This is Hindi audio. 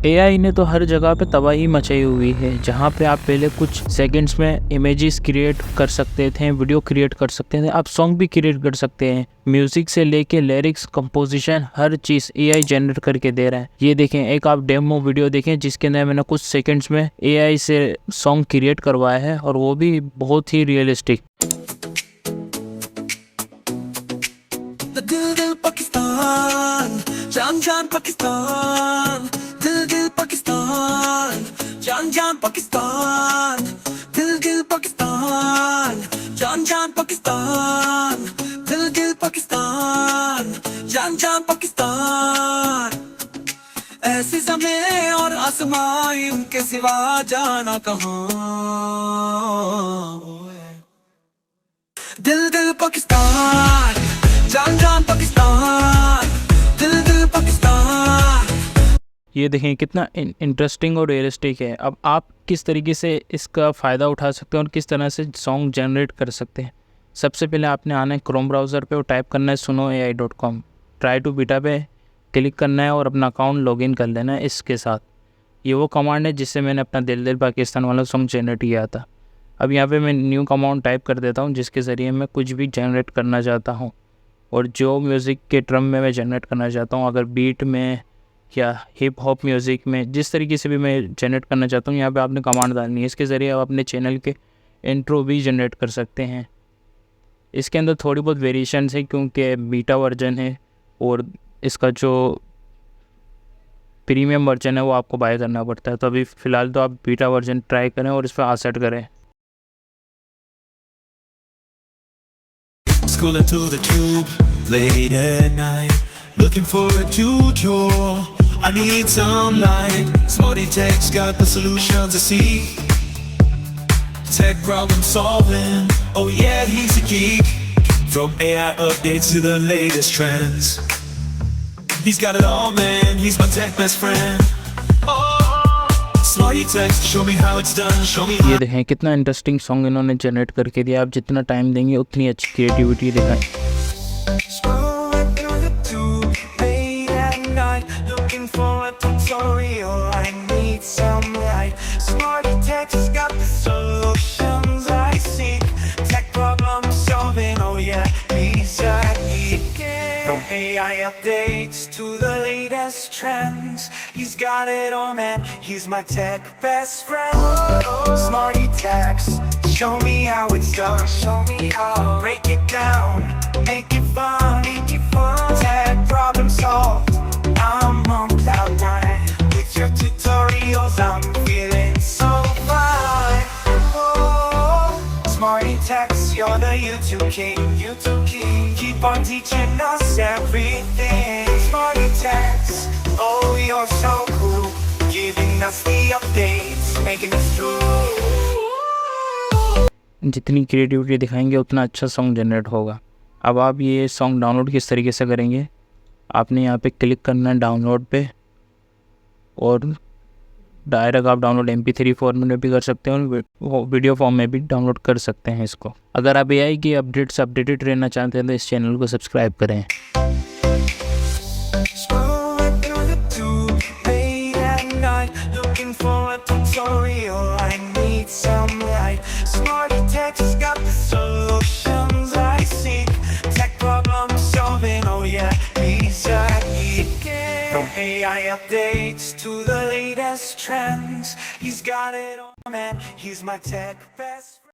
एआई ने तो हर जगह पे तबाही मचाई हुई है। जहाँ पे आप पहले कुछ सेकंड्स में इमेजेस क्रिएट कर सकते थे, वीडियो क्रिएट कर सकते थे, आप सॉन्ग भी क्रिएट कर सकते हैं। म्यूजिक से लेके लिरिक्स, कंपोजिशन, हर चीज़ एआई जनरेट करके दे रहा है। ये देखें, एक आप डेमो वीडियो देखें जिसके अंदर मैंने कुछ सेकेंड्स में एआई से सॉन्ग क्रिएट करवाया है, और वो भी बहुत ही रियलिस्टिक। दिल दिल पाकिस्तान, जान जान पाकिस्तान, दिल दिल पाकिस्तान, जान जान पाकिस्तान, दिल दिल पाकिस्तान, जान जान पाकिस्तान, दिल दिल पाकिस्तान, जान जान पाकिस्तान। ऐसे समय और आसमां उनके सिवा जाना कहाँ। दिल दिल पाकिस्तान, जान जान पाकिस्तान, दिल दिल पाकिस्तान। ये देखें कितना इंटरेस्टिंग और रियलिस्टिक है। अब आप किस तरीके से इसका फ़ायदा उठा सकते हैं और किस तरह से सॉन्ग जनरेट कर सकते हैं। सबसे पहले आपने आना है क्रोम ब्राउज़र पे और टाइप करना है sunoai.com। ट्राई टू बीटा पे क्लिक करना है और अपना अकाउंट लॉगिन कर लेना है इसके साथ। ये वो कमांड है जिससे मैंने अपना दिल दिल पाकिस्तान वाला सॉन्ग जनरेट किया था। अब यहाँ पे मैं न्यू कमांड टाइप कर देता हूँ जिसके ज़रिए मैं कुछ भी जनरेट करना चाहता हूँ, और जो म्यूज़िक के ड्रम में मैं जनरेट करना चाहता हूँ, अगर बीट में या हिप हॉप म्यूज़िक में, जिस तरीके से भी मैं जनरेट करना चाहता हूँ, यहाँ पे आपने कमांड डालनी है। इसके ज़रिए आप अपने चैनल के इंट्रो भी जनरेट कर सकते हैं। इसके अंदर थोड़ी बहुत वेरिएशंस है क्योंकि बीटा वर्जन है, और इसका जो प्रीमियम वर्जन है वो आपको बाय करना पड़ता है। तो अभी फ़िलहाल तो आप बीटा वर्जन ट्राई करें और इस पर आसेट करें। Scrolling through the tube late at night, looking for a tutor. I need some light. Smarty Techz got the solutions I seek. Tech problem solving. Oh yeah, he's a geek. From AI updates to the latest trends, he's got it all, man. He's my tech best friend. Smarty Techz, show me how it's done. Show me. ये देखें कितना इंटरेस्टिंग सॉन्ग इन्होंने जनरेट करके दिया। आप जितना टाइम देंगे उतनी अच्छी क्रिएटिविटी दिखाएं। Scrolling through the tube late at night, looking for a tutorial. I need some light. Smarty Techz has got the solutions I seek. Tech problem solving, oh yeah, he's a geek. From AI updates to the latest trends, he's got it all, man. He's my tech best friend. Smarty Techz, show me how it's done. Show me how. Break it down, make it fun. Make it fun. Tech problem solved. I'm on cloud nine. With your tutorials, I'm feeling so fine. Oh, Smarty Techz, you're the YouTube king. YouTube king. Keep on teaching us everything. Smarty Techz, oh you're so cool. Giving us the updates, making us true. जितनी क्रिएटिविटी दिखाएंगे उतना अच्छा सॉन्ग जनरेट होगा। अब आप ये सॉन्ग डाउनलोड किस तरीके से करेंगे, आपने यहाँ पे क्लिक करना है डाउनलोड पे, और डायरेक्ट आप डाउनलोड MP3 फॉर्मेट में भी कर सकते हैं और वीडियो फॉर्म में भी डाउनलोड कर सकते हैं इसको। अगर आप AI की अपडेट से अपडेटेड रहना चाहते हैं तो इस चैनल को सब्सक्राइब करें। Scrolling through the tube late at night, looking for a tutorial. I need some light. Smarty Techz has got the solutions I seek. Tech problem solving, oh yeah, he's a geek. From AI updates to the latest trends, he's got it all, man. He's my tech best friend.